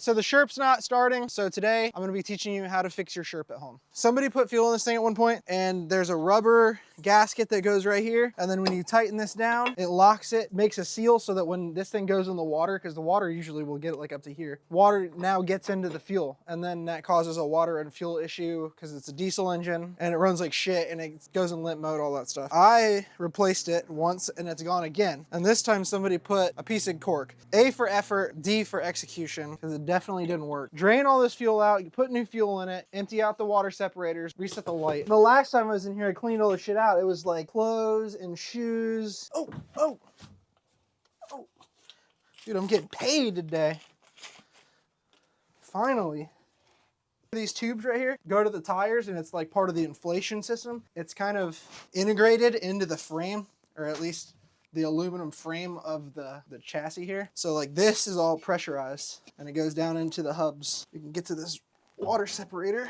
So the Sherp's not starting, so today I'm gonna be teaching you how to fix your Sherp at home. Somebody put fuel in this thing at one point, and there's a rubber gasket that goes right here, and then when you tighten this down, it locks it, makes a seal so that when this thing goes in the water, because the water usually will get it like up to here, water now gets into the fuel, and then that causes a water and fuel issue because it's a diesel engine, and it runs like shit, and it goes in limp mode, all that stuff. I replaced it once, and it's gone again, and this time somebody put a piece of cork. A for effort, D for execution, because it definitely didn't work. Drain all this fuel out, you put new fuel in it, empty out the water separators, reset the light. The last time I was in here, I cleaned all the shit out. It was like clothes and shoes. Oh. Dude, I'm getting paid today. Finally. These tubes right here go to the tires, and it's like part of the inflation system. It's kind of integrated into the frame, or at least the aluminum frame of the chassis here. So like this is all pressurized, and it goes down into the hubs. You can get to this water separator.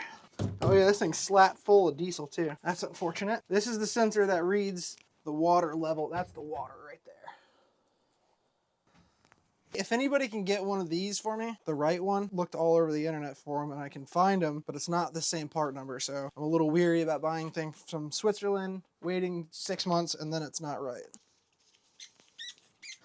Oh yeah, this thing's slap full of diesel too. That's unfortunate. This is the sensor that reads the water level. That's the water right there. If anybody can get one of these for me, the right one, looked all over the internet for them and I can find them, but it's not the same part number. So I'm a little weary about buying things from Switzerland, waiting 6 months, and then it's not right.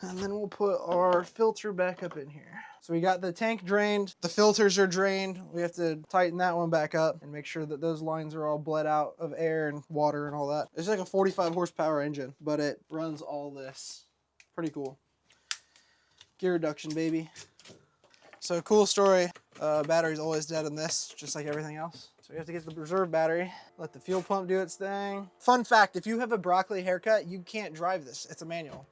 And then we'll put our filter back up in here. So we got the tank drained, the filters are drained. We have to tighten that one back up and make sure that those lines are all bled out of air and water and all that. It's like a 45 horsepower engine, but it runs all this. Pretty cool. Gear reduction, baby. So cool story. Battery's always dead in this, just like everything else. So we have to get the reserve battery, let the fuel pump do its thing. Fun fact, if you have a broccoli haircut, you can't drive this. It's a manual.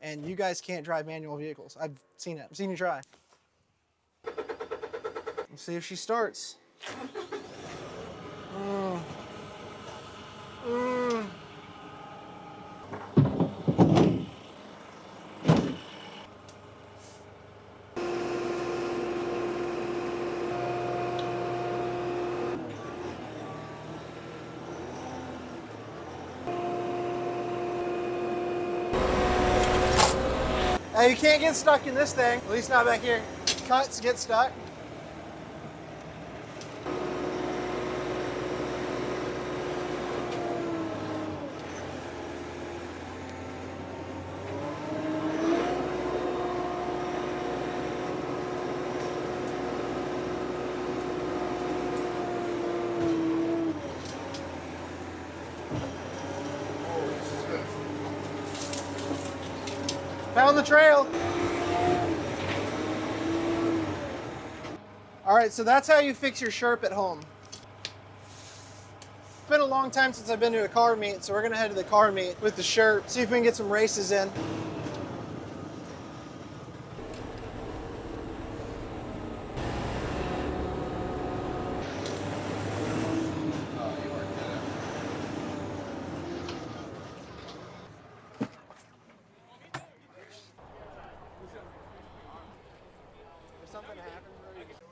And you guys can't drive manual vehicles. I've seen it. I've seen you try. Let's see if she starts. Hey, you can't get stuck in this thing, at least not back here. Cuts get stuck. Found the trail. All right, so that's how you fix your Sherp at home. It's been a long time since I've been to a car meet, so we're gonna head to the car meet with the Sherp, see if we can get some races in.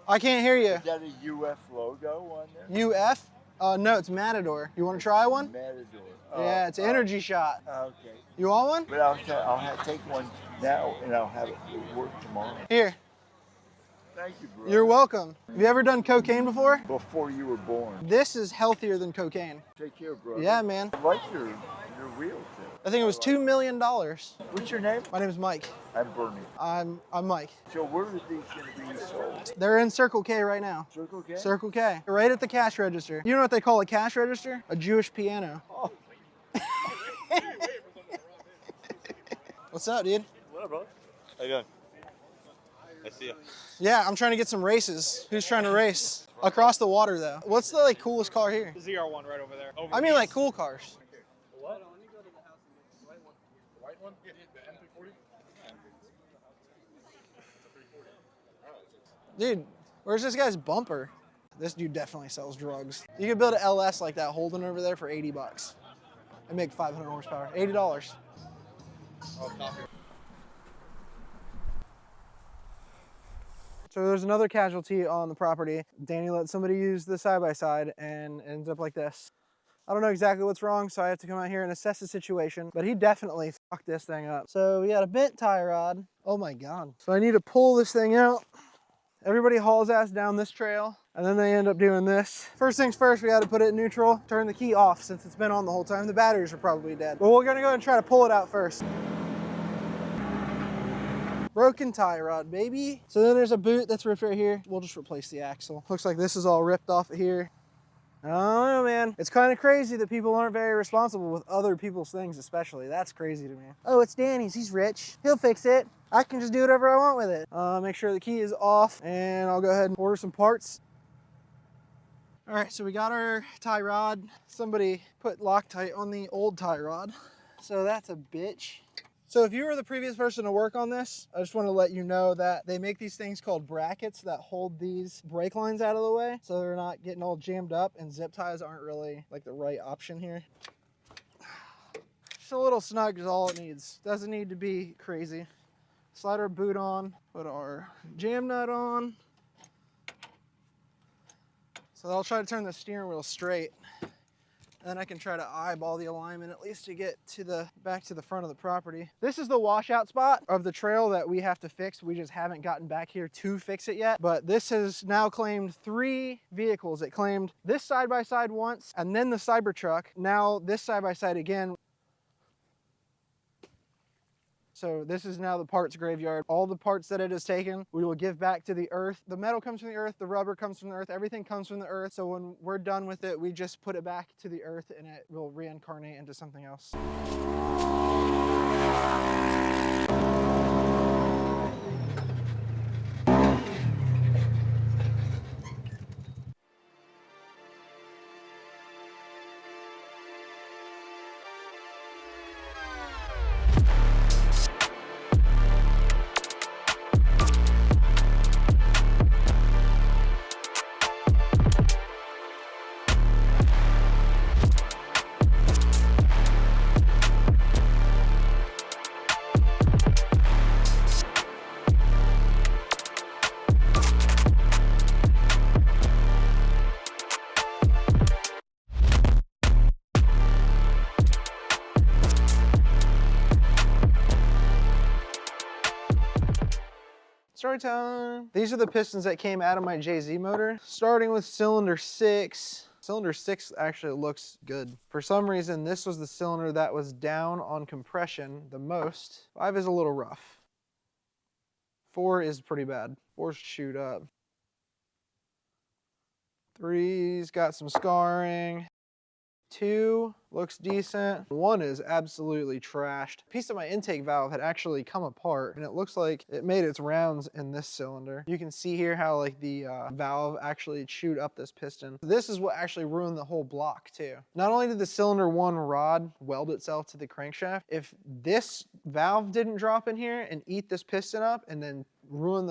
I can't hear you. Is that a UF logo on there? UF? No, it's Matador. You want to try one? Matador. Yeah, it's Energy Shot. Okay. You want one? But I'll take one now, and I'll have it work tomorrow. Here. Thank you, bro. You're welcome. Have you ever done cocaine before? Before you were born. This is healthier than cocaine. Take care, bro. Yeah, man. I like your wheels. I think it was $2 million. What's your name? My name is Mike. I'm Bernie. I'm Mike. So where are these going to be sold? They're in Circle K right now. Circle K? Circle K. Right at the cash register. You know what they call a cash register? A Jewish piano. Oh. What's up, dude? What up, brother? How you doing? I see you. Yeah, I'm trying to get some races. Who's trying to race? Across the water, though. What's the like coolest car here? The ZR1 right over there. I mean, like cool cars. What? The white one? Yeah, the MP40. Dude, where's this guy's bumper? This dude definitely sells drugs. You could build an LS like that Holden over there for 80 bucks. And make 500 horsepower. $80. Oh, copy. So there's another casualty on the property. Danny let somebody use the side-by-side and ends up like this. I don't know exactly what's wrong, so I have to come out here and assess the situation, but he definitely fucked this thing up. So we got a bent tie rod. Oh my God. So I need to pull this thing out Everybody hauls ass down this trail, and then they end up doing this. First things first, we got to put it in neutral, turn the key off since it's been on the whole time. The batteries are probably dead. But we're gonna go and try to pull it out first. Broken tie rod, baby. So then there's a boot that's ripped right here. We'll just replace the axle. Looks like this is all ripped off of here. I don't know, man. It's kind of crazy that people aren't very responsible with other people's things, especially. That's crazy to me. Oh, it's Danny's. He's rich. He'll fix it. I can just do whatever I want with it. Make sure the key is off, and I'll go ahead and order some parts. All right, so we got our tie rod. Somebody put Loctite on the old tie rod, so that's a bitch. So if you were the previous person to work on this, I just want to let you know that they make these things called brackets that hold these brake lines out of the way so they're not getting all jammed up, and zip ties aren't really like the right option here. Just a little snug is all it needs. Doesn't need to be crazy. Slide our boot on, put our jam nut on. So I'll try to turn the steering wheel straight. And then I can try to eyeball the alignment at least to get to the back to the front of the property. This is the washout spot of the trail that we have to fix. We just haven't gotten back here to fix it yet. But this has now claimed 3 vehicles. It claimed this side-by-side once, and then the Cybertruck. Now this side-by-side again. So this is now the parts graveyard. All the parts that it has taken, we will give back to the earth. The metal comes from the earth, the rubber comes from the earth, everything comes from the earth. So when we're done with it, we just put it back to the earth and it will reincarnate into something else. Story time. These are the pistons that came out of my JZ motor, starting with cylinder 6. Cylinder 6 actually looks good. For some reason, this was the cylinder that was down on compression the most. 5 is a little rough. 4 is pretty bad. 4's chewed up. 3's got some scarring. 2 looks decent. 1 is absolutely trashed. A piece of my intake valve had actually come apart, and it looks like it made its rounds in this cylinder. You can see here how like the valve actually chewed up this piston. This is what actually ruined the whole block too. Not only did the cylinder 1 rod weld itself to the crankshaft, if this valve didn't drop in here and eat this piston up and then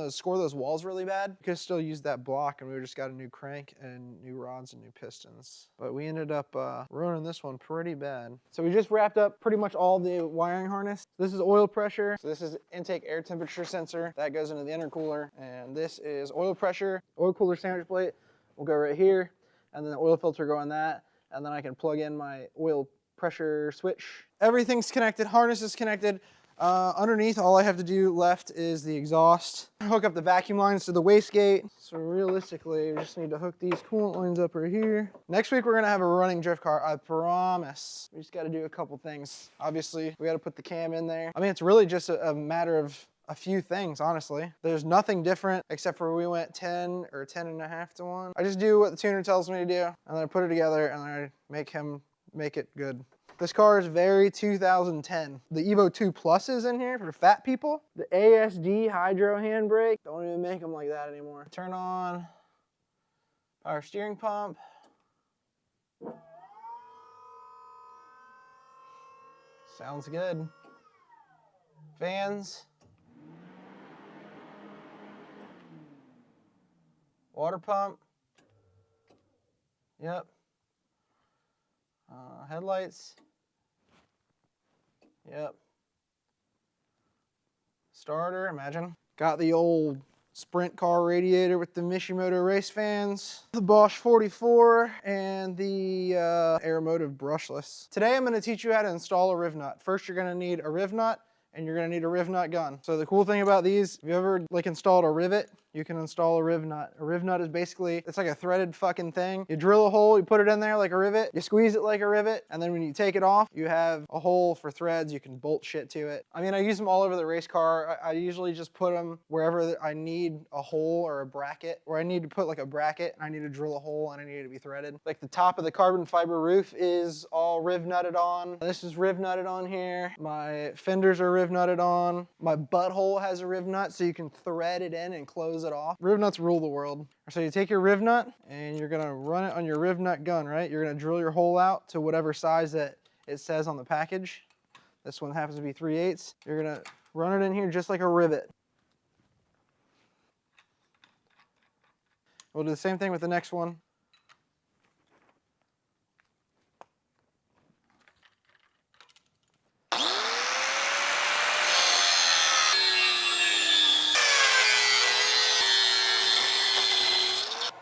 score those walls really bad, we could still use that block and we just got a new crank and new rods and new pistons. But we ended up ruining this one pretty bad. So we just wrapped up pretty much all the wiring harness. This is oil pressure. So this is intake air temperature sensor. That goes into the intercooler. And this is oil pressure. Oil cooler sandwich plate will go right here. And then the oil filter go on that. And then I can plug in my oil pressure switch. Everything's connected, harness is connected. Underneath, all I have to do left is the exhaust. Hook up the vacuum lines to the wastegate. So realistically, we just need to hook these coolant lines up right here. Next week, we're gonna have a running drift car, I promise. We just gotta do a couple things. Obviously, we gotta put the cam in there. I mean, it's really just a matter of a few things, honestly. There's nothing different except for we went 10 or 10.5 to 1. I just do what the tuner tells me to do, and then I put it together, and then I make him make it good. This car is very 2010. The Evo 2 Plus is in here for fat people. The ASD hydro handbrake, don't even make them like that anymore. Turn on power steering pump. Sounds good. Fans. Water pump. Yep. Headlights. Yep. Starter, imagine. Got the old sprint car radiator with the Mishimoto race fans, the Bosch 44, and the Aeromotive brushless. Today I'm going to teach you how to install a riv nut. First you're going to need a riv nut, and you're going to need a riv nut gun. So the cool thing about these, if you ever like installed a rivet you can install a riv nut. A riv nut is basically, it's like a threaded fucking thing. You drill a hole, you put it in there like a rivet, you squeeze it like a rivet, and then when you take it off, you have a hole for threads. You can bolt shit to it. I mean, I use them all over the race car. I usually just put them wherever I need a hole or a bracket, where I need to put like a bracket, and I need to drill a hole, and I need it to be threaded. Like the top of the carbon fiber roof is all riv nutted on. This is riv nutted on here. My fenders are riv nutted on. My butthole has a riv nut, so you can thread it in and close it off. Riv nuts rule the world. So you take your riv nut, and you're gonna run it on your riv nut gun, right? You're gonna drill your hole out to whatever size that it says on the package. This one happens to be 3/8. You're gonna run it in here just like a rivet. We'll do the same thing with the next one.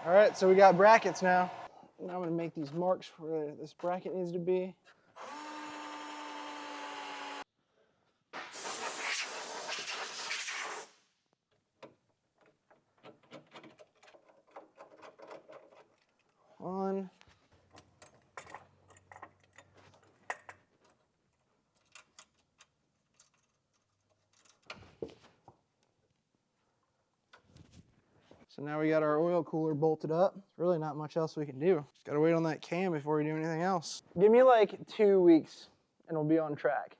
All right, so we got brackets now. Now I'm gonna make these marks where this bracket needs to be. One. So now we got our oil cooler bolted up. There's really not much else we can do. Just gotta wait on that cam before we do anything else. Give me like 2 weeks and we'll be on track.